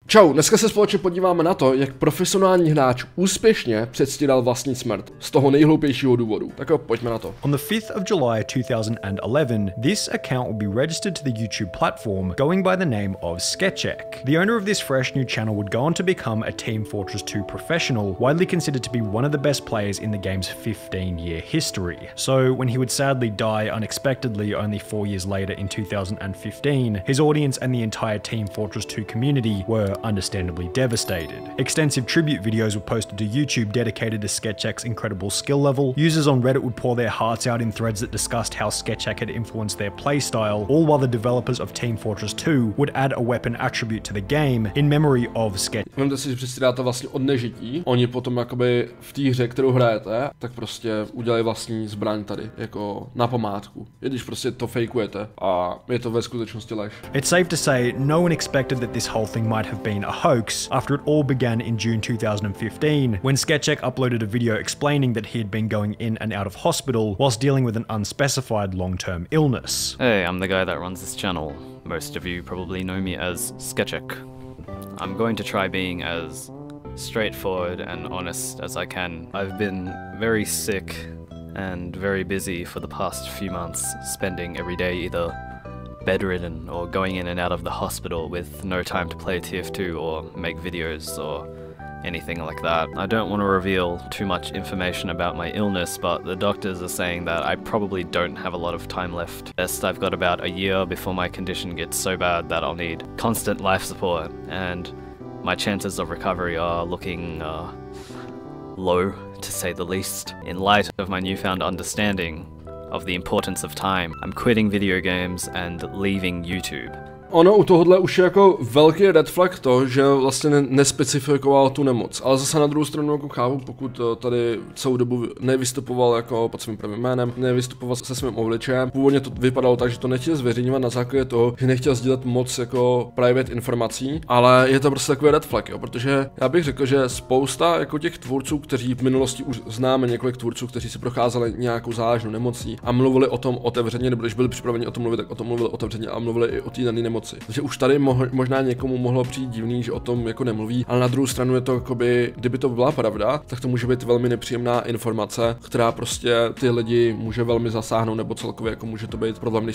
Čau, dneska se společně podíváme na to, jak profesionální hráč úspěšně předstíral vlastní smrt. Z toho nejhloupějšího důvodu. Tak jo, pojďme na to. On the 5th of July 2011, this account will be registered to the YouTube platform going by the name of Sketchek. The owner of this fresh new channel would go on to become a Team Fortress 2 professional, widely considered to be one of the best players in the game's 15-year history. So when he would sadly die unexpectedly only 4 years later in 2015, his audience and the entire Team Fortress 2 community were understandably devastated. Extensive tribute videos were posted to YouTube dedicated to Sketchek's incredible skill level. Users on Reddit would pour their hearts out in threads that discussed how Sketchek had influenced their playstyle, all while the developers of Team Fortress 2 would add a weapon attribute to the game in memory of Sketchek. Vemte si, že předstíráte vlastně od nežití. Oni potom jakoby v té hře, kterou hrajete, tak prostě udělají vlastní zbraň tady, jako na památku. I když prostě to fejkujete a je to ve skutečnosti lež. It's safe to say no one expected that this whole thing might have been a hoax after it all began in June 2015 when Sketchek uploaded a video explaining that he had been going in and out of hospital whilst dealing with an unspecified long-term illness. Hey, I'm the guy that runs this channel. Most of you probably know me as Sketchek. I'm going to try being as straightforward and honest as I can. I've been very sick and very busy for the past few months, spending every day either bedridden or going in and out of the hospital with no time to play TF2 or make videos or anything like that. I don't want to reveal too much information about my illness, but the doctors are saying that I probably don't have a lot of time left. Best I've got about a year before my condition gets so bad that I'll need constant life support, and my chances of recovery are looking low, to say the least. In light of my newfound understanding of the importance of time, I'm quitting video games and leaving YouTube. Ono u tohohle už je jako velký red flag to, že vlastně nespecifikoval tu nemoc. Ale zase na druhou stranu jako chápu, pokud tady celou dobu nevystupoval jako pod svým pravým jménem, nevystupoval se svým obličejem. Původně to vypadalo tak, že to nechtěl zveřejňovat na základě toho, že nechtěl sdílet moc jako private informací, ale je to prostě takový red flag, jo, protože já bych řekl, že spousta jako těch tvůrců, kteří v minulosti už známe několik tvůrců, kteří si procházeli nějakou závažnou nemocí a mluvili o tom otevřeně, nebo když byli připraveni o tom mluvit, tak o tom mluvili otevřeně a mluvili i o té dané nemoci. Takže už tady možná někomu mohlo přijít divný, že o tom jako nemluví, ale na druhou stranu je to jakoby, kdyby to byla pravda, tak to může být velmi nepříjemná informace, která prostě ty lidi může velmi zasáhnout, nebo celkově jako může to být problém,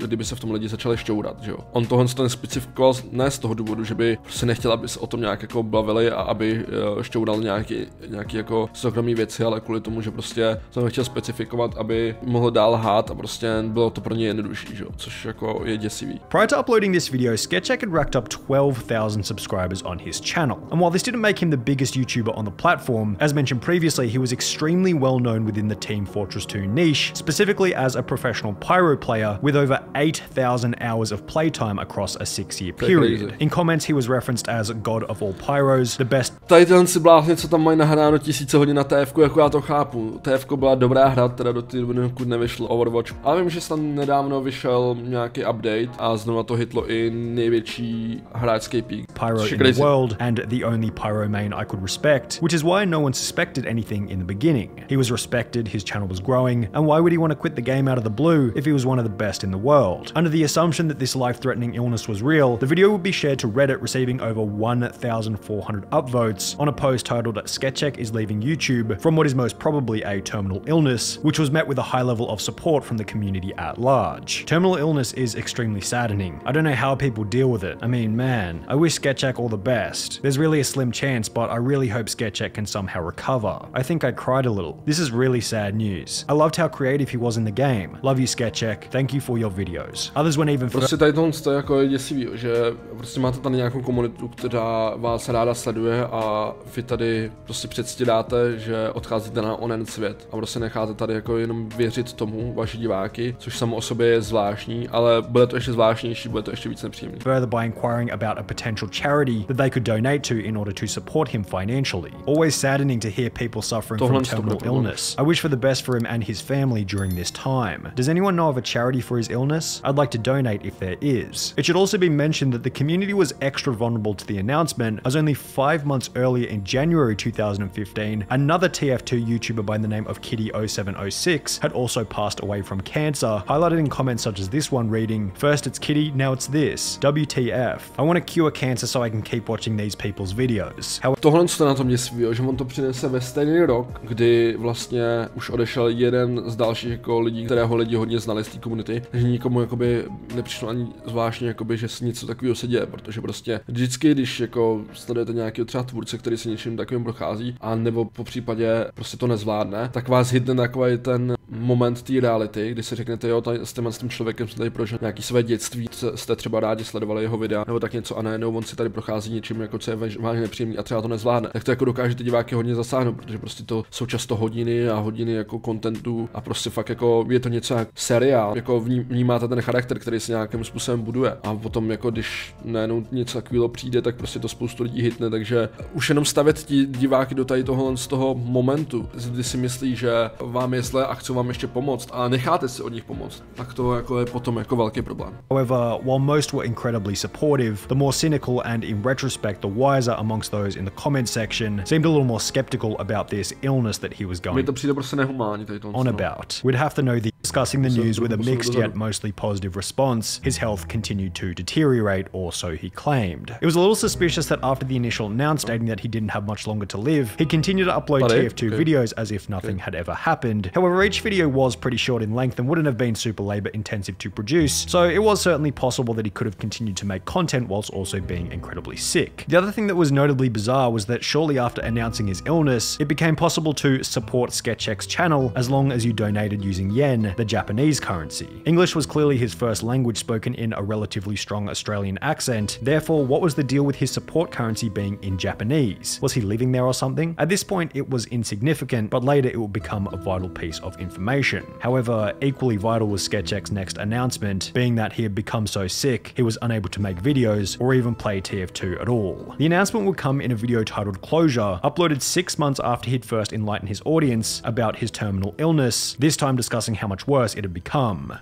kdyby se v tom lidi začali šťourat, že jo. On tohle to nespecifikoval ne z toho důvodu, že by prostě nechtěl, aby se o tom nějak jako bavili a aby šťoural nějaký jako soukromý věci, ale kvůli tomu, že prostě to nechtěl specifikovat, aby mohl dál lhát a prostě bylo to pro ně jednodušší, že jo, což jako je děsivý. Prior to uploading this video, Sketchek had racked up 12,000 subscribers on his channel. And while this didn't make him the biggest YouTuber on the platform, as mentioned previously, he was extremely well known within the Team Fortress 2 niche, specifically as a professional pyro player with over 8,000 hours of playtime across a 6-year period. In comments, he was referenced as God of all pyros, the best. Tady tyhle si blázni, co tam mají nahráno tisíce hodin na TFku, jako já to chápu. TFko byla dobrá hra, teda do té doby, dokud nevyšel Overwatch. Ale vím, že tam nedávno vyšel nějaký update a znovu to hitlo i největší hráčský pík. Pyro in the world and the only pyro main I could respect, which is why no one suspected anything in the beginning. He was respected, his channel was growing, and why would he want to quit the game out of the blue if he was one of the best in the world? Under the assumption that this life-threatening illness was real, the video would be shared to Reddit, receiving over 1,400 upvotes on a post titled "Sketchek is leaving YouTube from what is most probably a terminal illness," which was met with a high level of support from the community at large. Terminal illness is extremely saddening. I don't know how people deal with it. I mean, man, I wish Sketchek all the best. There's really a slim chance, but I really hope Sketchek can somehow recover. I think I cried a little. This is really sad news. I loved how creative he was in the game. Love you, Sketchek. Thank you for your videos. Others went even further. Prostě tady tohle jako je děsivý, že prostě máte tady nějakou komunitu, která vás ráda sleduje a vy tady prostě předstíráte, že odcházíte na onen svět a prostě necháte tady jako jenom věřit tomu vaši diváky, což samo o sobě je zvláštní, ale bude to ještě zvláštnější, bude to ještě víc nepříjemný. Further by inquiring about a potential charity that they could donate to in order to support him financially. Always saddening to hear people suffering from terminal illness. I wish for the best for him and his family during this time. Does anyone know of a charity for his illness? I'd like to donate if there is. It should also be mentioned that the community was extra vulnerable to the announcement, as only 5 months earlier in January 2015, another TF2 YouTuber by the name of Kitty0706 had also passed away from cancer, highlighted in comments such as this one reading, "First it's Kitty, now it's this. WTF. I want to cure cancer so I can keep watching these people's videos." Tohle je na tom děsivý, že on to přinese ve stejný rok, kdy vlastně už odešel jeden z dalších jako lidí, kterého lidi hodně znali z té komunity, takže nikomu jakoby nepřišlo ani zvláštně, jakoby, že něco takového se děje, protože prostě vždycky, když jako sledujete nějakého třeba tvůrce, který se něčím takovým prochází, a nebo po případě prostě to nezvládne, tak vás hitne takový ten moment té reality, kdy si řeknete, jo, tady s tím člověkem jste tady prožil nějaký své dětství, jste třeba rádi sledovali jeho videa, nebo tak něco, a najednou on si tady prochází něčím, jako co je vážně nepříjemný a třeba to nezvládne. Tak to jako dokáže ty diváky hodně zasáhnout, protože prostě to jsou často hodiny a hodiny jako contentu a prostě fakt jako je to něco jak seriál, jako vnímáte ten charakter, který se nějakým způsobem buduje, a potom jako když najednou něco takového přijde, tak prostě to spoustu lidí hitne, takže už jenom stavět ti diváky do tady tohohle z toho momentu, kdy si myslí, že vám je zle a chcou vám ještě pomoct a necháte si od nich pomoct, tak to jako je potom jako velký problém. However, while most were incredibly supportive, the more cynical and in retrospect the wiser amongst those in the comment section seemed a little more skeptical about this illness that he was Mně going to přijde prostě nehumální tady on about. We'd have to know the discussing the news with a mixed yet mostly positive response, his health continued to deteriorate, or so he claimed. It was a little suspicious that after the initial announcement stating that he didn't have much longer to live, he continued to upload TF2 videos as if nothing had ever happened. However, each video was pretty short in length and wouldn't have been super labor intensive to produce, so it was certainly possible that he could have continued to make content whilst also being incredibly sick. The other thing that was notably bizarre was that shortly after announcing his illness, it became possible to support SketchX's channel as long as you donated using yen, the Japanese currency. English was clearly his first language spoken in a relatively strong Australian accent, therefore what was the deal with his support currency being in Japanese? Was he living there or something? At this point it was insignificant, but later it would become a vital piece of information. However, equally vital was SketchX's next announcement, being that he had become so sick he was unable to make videos or even play TF2 at all. The announcement would come in a video titled Closure, uploaded 6 months after he'd first enlightened his audience about his terminal illness, this time discussing how much worse it had become.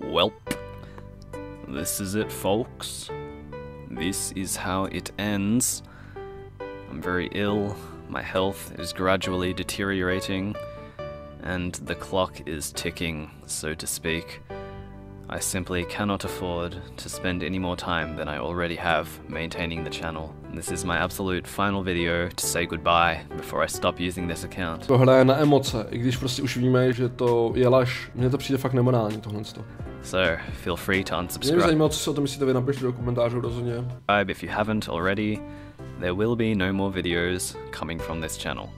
Welp. This is it, folks. This is how it ends. I'm very ill, my health is gradually deteriorating, and the clock is ticking, so to speak. I simply cannot afford to spend any more time than I already have maintaining the channel. This is my absolute final video to say goodbye before I stop using this account. To hraje na emoce, i když prostě už víme, že to je lež. Mně to přijde fakt nemorální tohle. So, feel free to unsubscribe. Mě zajímalo, co si o tom myslíte, vy napište do komentářů rozhodně. If you haven't already, there will be no more videos coming from this channel.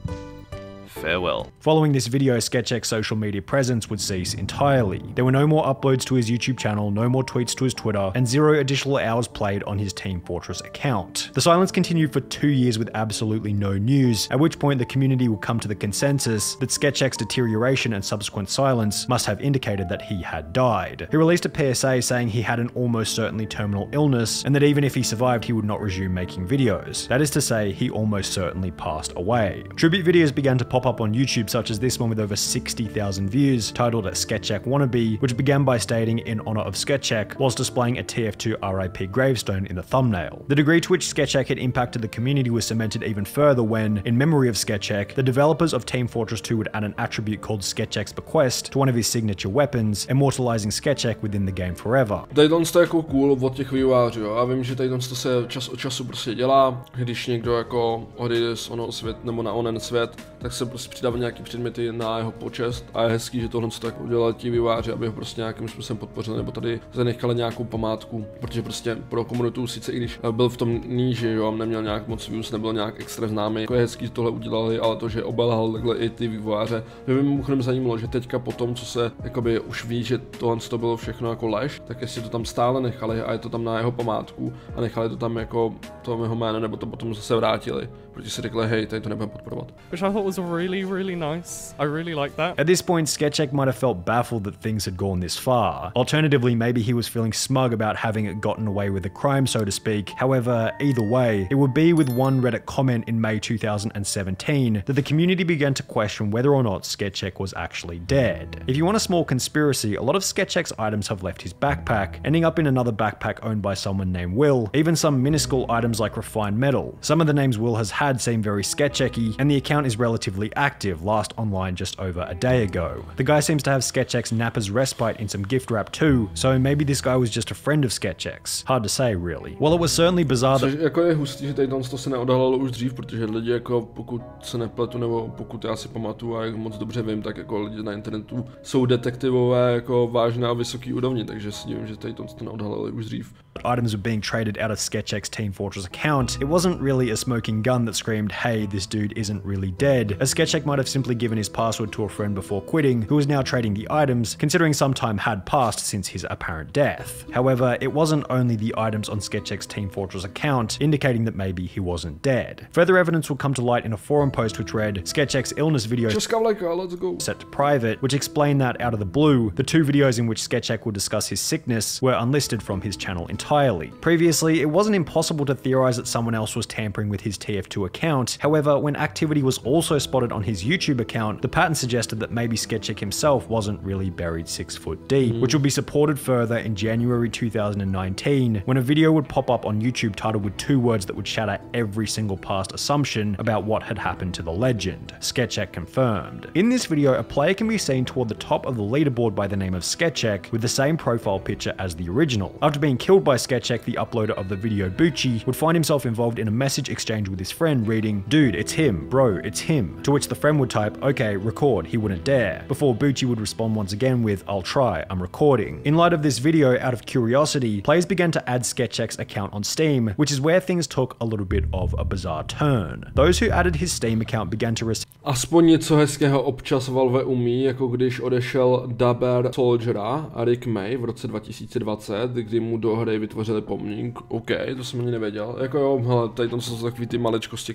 Farewell. Following this video, SketchX's social media presence would cease entirely. There were no more uploads to his YouTube channel, no more tweets to his Twitter, and 0 additional hours played on his Team Fortress account. The silence continued for 2 years with absolutely no news, at which point the community would come to the consensus that SketchX's deterioration and subsequent silence must have indicated that he had died. He released a PSA saying he had an almost certainly terminal illness, and that even if he survived, he would not resume making videos. That is to say, he almost certainly passed away. Tribute videos began to pop up on YouTube, such as this one with over 60,000 views, titled Sketchek Wannabe, which began by stating in honor of Sketchek, whilst displaying a TF2 RIP gravestone in the thumbnail. The degree to which Sketchek had impacted the community was cemented even further when, in memory of Sketchek, the developers of Team Fortress 2 would add an attribute called Sketchek's Bequest to one of his signature weapons, immortalizing Sketchek within the game forever. Tady to jako cool od těch vývojářů, jo. Já vím, že tady to se čas od času prostě dělá, když někdo jako odejde z onoho svět nebo na onen svět, tak se prostě přidávají nějaký předměty na jeho počest a je hezký, že tohle tak udělali ti vývojáři, aby ho prostě nějakým způsobem podpořili nebo tady zanechali nějakou památku, protože prostě pro komunitu sice i když byl v tom níži, jo, neměl nějak moc views, nebyl nějak extra známý, jako je hezký, že tohle udělali, ale to, že obelhal takhle i ty vývojáře, by mě mimochodem zajímalo, že teďka po tom, co se jakoby už ví, že tohle to bylo všechno jako lež, tak jestli to tam stále nechali a je to tam na jeho památku a nechali to tam jako to jeho jméno, nebo to potom zase vrátili, protože si řekli, hej, tady to nebudeme podporovat. Which I thought was a really nice. I really like that. At this point, Sketchek might have felt baffled that things had gone this far. Alternatively, maybe he was feeling smug about having gotten away with a crime, so to speak. However, either way, it would be with one Reddit comment in May 2017 that the community began to question whether or not Sketchek was actually dead. If you want a small conspiracy, a lot of Sketchek's items have left his backpack, ending up in another backpack owned by someone named Will, even some minuscule items like refined metal. Some of the names Will has had seem very Sketchek-y, and the account is relatively active, last online just over a day ago. The guy seems to have Sketchek's Napper's Respite in some gift wrap too, so maybe this guy was just a friend of Sketchek's. Hard to say, really. While it was certainly bizarre that... Což jako je hustý, že tady to se neodhalilo už dřív, protože lidi jako, pokud se nepletu, nebo pokud já si pamatuju a jak moc dobře vím, tak jako lidi na internetu jsou detektivové jako vážné a vysoký úrovni, takže si divím, že tady to neodhalili už dřív. Items were being traded out of Sketchek's Team Fortress account, it wasn't really a smoking gun that screamed, hey, this dude isn't really dead, as Sketchek might have simply given his password to a friend before quitting, who was now trading the items, considering some time had passed since his apparent death. However, it wasn't only the items on Sketchek's Team Fortress account, indicating that maybe he wasn't dead. Further evidence would come to light in a forum post which read, Sketchek's illness video let's go. Set to private, which explained that out of the blue, the two videos in which Sketchek would discuss his sickness were unlisted from his channel entirely. Previously, it wasn't impossible to theorize that someone else was tampering with his TF2 account. However, when activity was also spotted on his YouTube account, the pattern suggested that maybe Sketchek himself wasn't really buried 6 foot deep, which would be supported further in January 2019, when a video would pop up on YouTube titled with 2 words that would shatter every single past assumption about what had happened to the legend. Sketchek confirmed. In this video, a player can be seen toward the top of the leaderboard by the name of Sketchek, with the same profile picture as the original. After being killed by Sketchek, the uploader of the video Bucci would find himself involved in a message exchange with his friend reading, dude, it's him, bro, it's him. To which the friend would type, okay, record, he wouldn't dare. Before Bucci would respond once again with, I'll try, I'm recording. In light of this video, out of curiosity, players began to add Sketchek's account on Steam, which is where things took a little bit of a bizarre turn. Those who added his Steam account began to receive Aspoň něco hezkého občas Valve umí, jako když odešel dubber Soldiera a Rick May v roce 2020, kdy mu do hry vytvořili pomník. OK, to jsem ani nevěděl. Jako jo, hele, tady tam jsou takový ty maličkosti,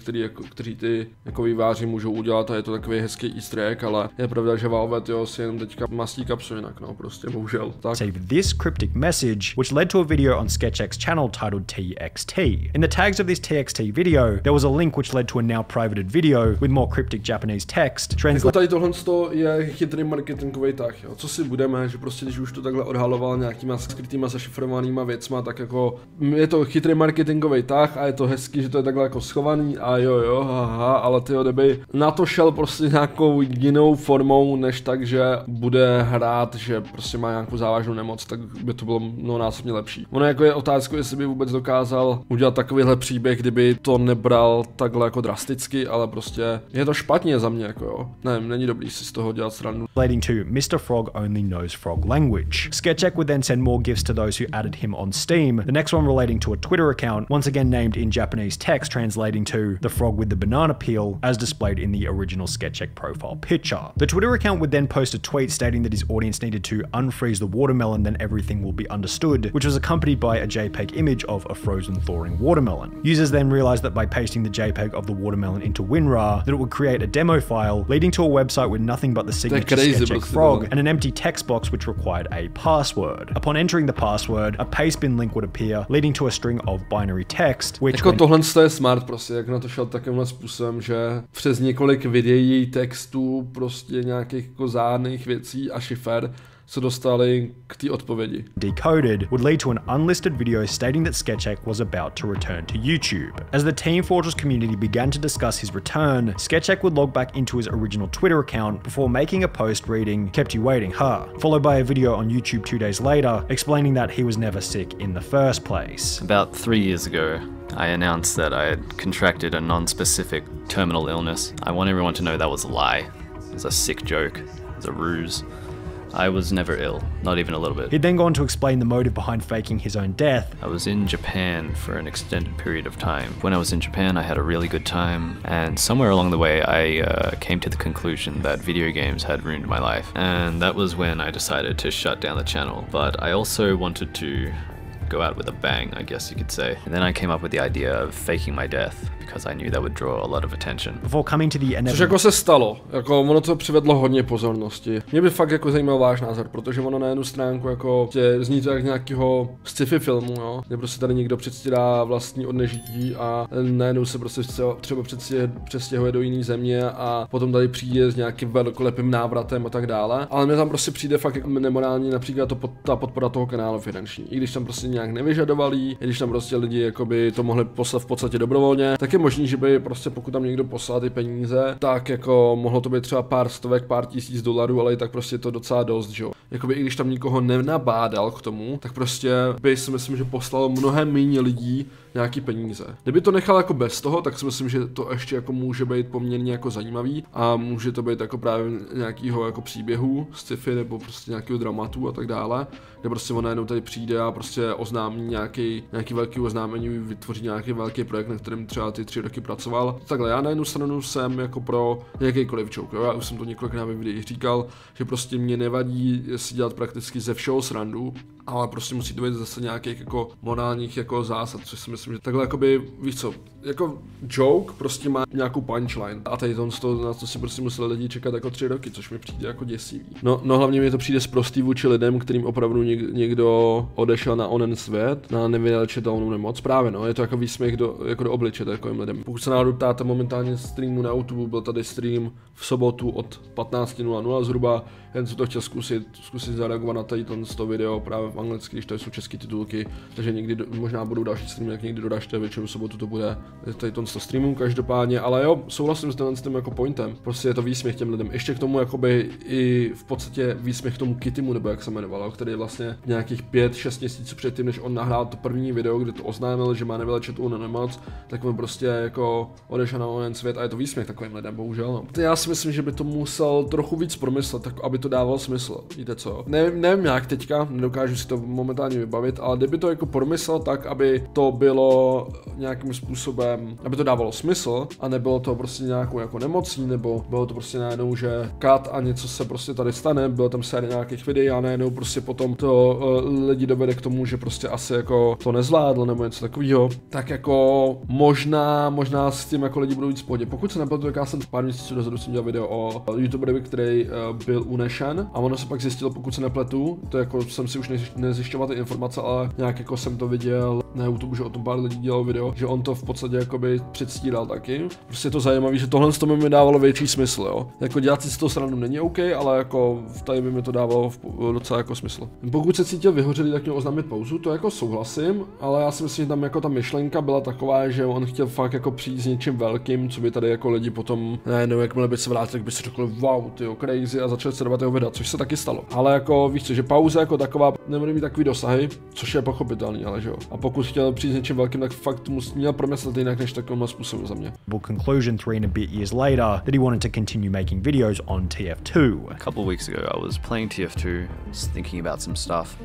kteří ty jako výváři můžou udělat a je to takový hezký easter egg, ale je pravda, že Valve tyjo, si jenom teďka mastí kapsu jinak, no prostě, bohužel. Tak. Save this cryptic message, which led to a video on Sketchek's channel titled TXT. In the tags of this TXT video, there was a link which led to a now privated video with more cryptic Japanese text. Jako tady tohle je chytrý marketingový tah, jo. Co si budeme, že prostě když už to takhle odhaloval nějakýma skrytýma zašifrovanýma věcma, tak jako je to chytrý marketingový tah a je to hezký, že to je takhle jako schovaný a jo, haha, ale tyjo, kdyby na to šel prostě nějakou jinou formou, než tak, že bude hrát, že prostě má nějakou závažnou nemoc, tak by to bylo mnohonásobně lepší. Ono jako je otázka, jestli by vůbec dokázal udělat takovýhle příběh, kdyby to nebral takhle jako drasticky, ale prostě je to špatně za mě, jako jo. Ne, není dobrý si z toho dělat srandu. Relating to Mr. Frog only knows frog language. Sketchek would then send more gifts to those who added him on Steam. The next one relating to a Twitter account, once again named in Japanese text, translating to the frog with the banana peel, as displayed in the original Sketchek profile picture. The Twitter account would then post a tweet stating that his audience needed to unfreeze the watermelon, then everything will be understood, which was accompanied by a JPEG image of a frozen thawing watermelon. Users then realized that by pasting the JPEG of the watermelon into WinRAR, that it would create a demo file, leading to a website with nothing but the signature Sketchek frog and an empty text box which required a password. Upon entering the password, a pastebin link would appear, leading to a string of binary text, which jako tohle je smart prostě, jak na to šel takovýmhle způsobem, že přes několik videí, textů, prostě nějakých jako zádných věcí a šifer se dostali k té odpovědi. Decoded would lead to an unlisted video stating that Sketchek was about to return to YouTube. As the Team Fortress community began to discuss his return, Sketchek would log back into his original Twitter account before making a post reading, "Kept you waiting, huh?" Followed by a video on YouTube 2 days later explaining that he was never sick in the first place. About 3 years ago, I announced that I had contracted a non-specific terminal illness. I want everyone to know that was a lie. It was a sick joke. It was a ruse. I was never ill, not even a little bit. He'd then gone to explain the motive behind faking his own death. I was in Japan for an extended period of time. When I was in Japan, I had a really good time, and somewhere along the way, I came to the conclusion that video games had ruined my life. And that was when I decided to shut down the channel. But I also wanted to go out with a bang, I guess you could say. And then I came up with the idea of faking my death, because I knew that would draw a lot of attention. Before coming to the Což jako se stalo, jako ono to přivedlo hodně pozornosti. Mě by fakt jako zajímal váš názor, protože ono na jednu stránku jako zní to jak nějakého sci-fi filmu, jo, kde prostě tady někdo předstírá vlastní odnežití a najednou se prostě třeba přestěhuje do jiné země a potom tady přijde s nějakým velkolepým návratem a tak dále. Ale mě tam prostě přijde fakt jako nemorální například ta podpora toho kanálu finanční. I když tam prostě nějak nevyžadovali, i když tam prostě lidi jakoby to mohli poslat v podstatě dobrovolně, tak je možný, že by prostě pokud tam někdo poslal ty peníze, tak jako mohlo to být třeba pár stovek, pár tisíc dolarů, ale i tak prostě to docela dost, že jo. Jakoby i když tam nikoho nenabádal k tomu, tak prostě by si myslím, že poslalo mnohem méně lidí nějaký peníze. Kdyby to nechal jako bez toho, tak si myslím, že to ještě jako může být poměrně jako zajímavý a může to být jako právě nějakýho jako příběhu, sci-fi nebo prostě nějakého dramatu a tak dále, kde prostě on najednou tady přijde a prostě oznámí nějaký velký oznámení, vytvoří nějaký velký projekt, na kterém třeba ty 3 roky pracoval. Takhle já na jednu stranu jsem jako pro jakýkoliv joke, jo? Já už jsem to několikrát v videích říkal, že prostě mě nevadí si dělat prakticky ze všeho srandu, ale prostě musí to být zase nějakých jako morálních jako zásad, což si myslím, že takhle jakoby, víš co, jako joke prostě má nějakou punchline a tady to, na to si prostě museli lidi čekat jako 3 roky, což mi přijde jako děsivý. No hlavně mi to přijde sprostý vůči lidem, kterým opravdu někdo odešel na onen svět, na nevylečitelnou nemoc, právě no, je to jako výsměch do obliče takovým lidem. Pokud se náhodou ptáte momentálně streamu na YouTube, byl tady stream v sobotu od 15:00 zhruba, jen jsem to chtěl zkusit zareagovat na tady to video právě v anglicky, když to jsou české titulky, takže někdy možná budou další streamy, jak někdy dodažte, většinou v sobotu to bude tady to streamu každopádně, ale jo, souhlasím s tím jako pointem, prostě je to výsměch těm lidem, ještě k tomu jakoby i v podstatě výsměch k tomu Kittymu, nebo jak se jmenovalo, který je vlastně nějakých 5-6 měsíců předtím, než on nahrál to první video, kde to oznámil, že má nevylečitelnou nemoc, tak on prostě jako odešel na onen svět a je to výsměch takovým lidem, bohužel. No. Já si myslím, že by to musel trochu víc promyslet, tak aby to dávalo smysl, víte co? Nevím jak teďka, nedokážu si to momentálně vybavit, ale kdyby to jako promyslel tak, aby to bylo nějakým způsobem, aby to dávalo smysl a nebylo to prostě nějakou jako nemocí, nebo bylo to prostě najednou, že cut a něco se prostě tady stane, bylo tam série nějakých videí a najednou prostě potom to lidi dovede k tomu, že prostě asi jako to nezvládlo nebo něco takového, tak jako možná s tím jako lidi budou víc v pohodě. Pokud se nepletu, tak já jsem pár měsíců dozadu jsem dělal video o youtuberovi, který byl unešen a ono se pak zjistilo, pokud se nepletu, to jako jsem si už nezjišťoval ty informace, ale nějak jako jsem to viděl na YouTube, že o tom pár lidí dělal video, že on to v podstatě jakoby předstíral taky. Prostě je to zajímavé, že tohle to mi dávalo větší smysl, jo. Jako dělat si z toho srandu není OK, ale jako tady by mi to dávalo docela jako smysl. Pokud se cítil vyhořelý, tak měl oznámit pauzu, to jako souhlasím, ale já si myslím, že tam jako ta myšlenka byla taková, že on chtěl fakt jako přijít s něčím velkým, co by tady jako lidi potom najednou, jakmile by se vrátili, tak by si řekli wow, tyjo, crazy a začali sledovat jeho videa, což se taky stalo. Ale jako víš co, že pauza jako taková nebude mít takový dosahy, což je pochopitelný, ale že jo. A pokud chtěl přijít s něčím velkým, tak fakt měl promyslet jinak než takovým způsobem za mě. Conclusion 3 and a bit years later that he wanted to continue making videos on TF2. A couple of weeks ago I was playing TF2, just thinking about some stuff,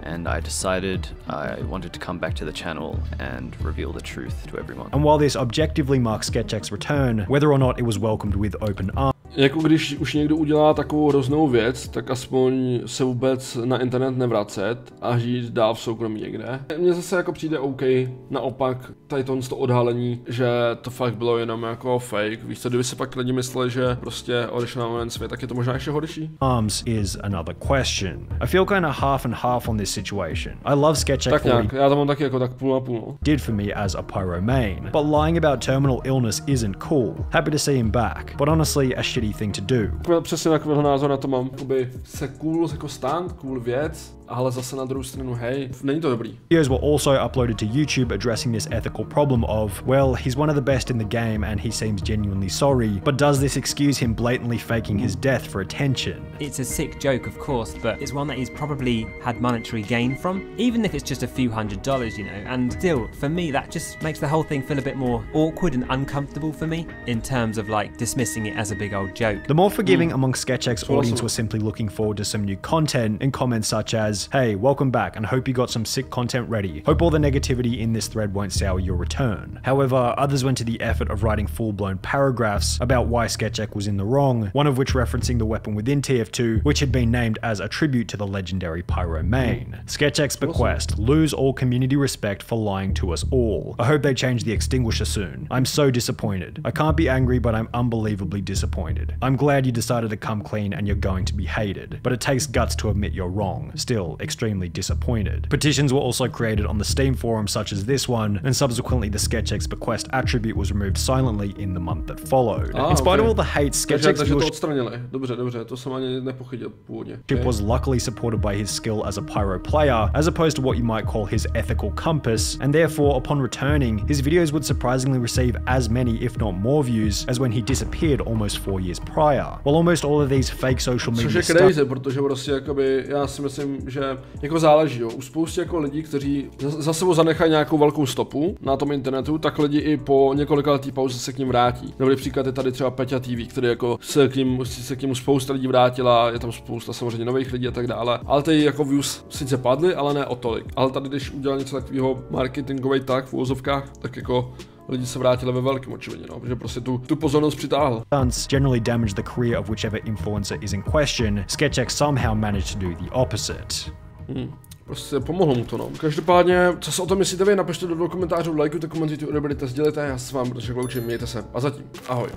and I decided I wanted to come back to the channel and reveal the truth to everyone. And while this objectively marks SketchX's return, whether or not it was welcomed with open arms, jako když už někdo udělá takovou hroznou věc, tak aspoň se vůbec na internet nevracet a žít dál v soukromí někde. Mně zase jako přijde OK, naopak tady to odhalení, že to fakt bylo jenom jako fake. Víš co, kdyby se pak lidi mysleli, že prostě odešel na onen svět, tak je to možná ještě horší. Arms is another question. I feel kind of half and half on this situation. I love SketchX tak nějak, já to mám taky jako tak půl na půl. Did for me as a pyro main, but lying about terminal illness isn't cool. Happy to see him back, but honestly a shitty thing to do. Přesně takovýhle názor na to mám. Jakoby se cool jako stand, cool věc, ale zase na druhou stranu, hej, není to dobrý. Videos were also uploaded to YouTube addressing this ethical problem of, well, he's one of the best in the game and he seems genuinely sorry, but does this excuse him blatantly faking his death for attention? It's a sick joke, of course, but it's one that he's probably had monetary gain from, even if it's just a few $100s, you know, and still, for me, that just makes the whole thing feel a bit more awkward and uncomfortable for me, in terms of, like, dismissing it as a big old joke. The more forgiving among SketchX's audience were simply looking forward to some new content, and comments such as, says, "Hey, welcome back and hope you got some sick content ready. Hope all the negativity in this thread won't sour your return." However, others went to the effort of writing full-blown paragraphs about why Sketchek was in the wrong, one of which referencing the weapon within TF2, which had been named as a tribute to the legendary Pyro main. Sketchek's bequest: lose all community respect for lying to us all. I hope they change the extinguisher soon. I'm so disappointed. I can't be angry, but I'm unbelievably disappointed. I'm glad you decided to come clean and you're going to be hated, but it takes guts to admit you're wrong. Still extremely disappointed. Petitions were also created on the Steam forums such as this one, and subsequently the Sketchek's bequest attribute was removed silently in the month that followed. In spite of all the hate, Sketchek's viewership was luckily supported by his skill as a Pyro player, as opposed to what you might call his ethical compass, and therefore upon returning, his videos would surprisingly receive as many, if not more views, as when he disappeared almost 4 years prior. While almost all of these fake social media což je crazy, protože prostě jakoby, já si myslím, že jako záleží, jo. U spousty jako lidí, kteří za sebou zanechají nějakou velkou stopu na tom internetu, tak lidi i po několika letý pauze se k ním vrátí. Dobrý příklad je tady třeba Peťa TV, který jako se k němu spousta lidí vrátila, je tam spousta samozřejmě nových lidí a tak dále. Ale ty jako views sice padly, ale ne o tolik. Ale tady, když udělal něco takového marketingový tak v úvozovkách, tak jako lidi se vrátili ve velkém očividně, no, protože prostě tu pozornost přitáhl. Stunts generally damage the career of whichever influencer is in question. Sketchek somehow managed to do the opposite. Prostě pomohlo mu to, no. Každopádně, co si o tom myslíte vy, napište do komentářů, lajkujte, komentujte, odeberte, sdělejte, já se s vámi protože loučím, mějte se a zatím, ahoj.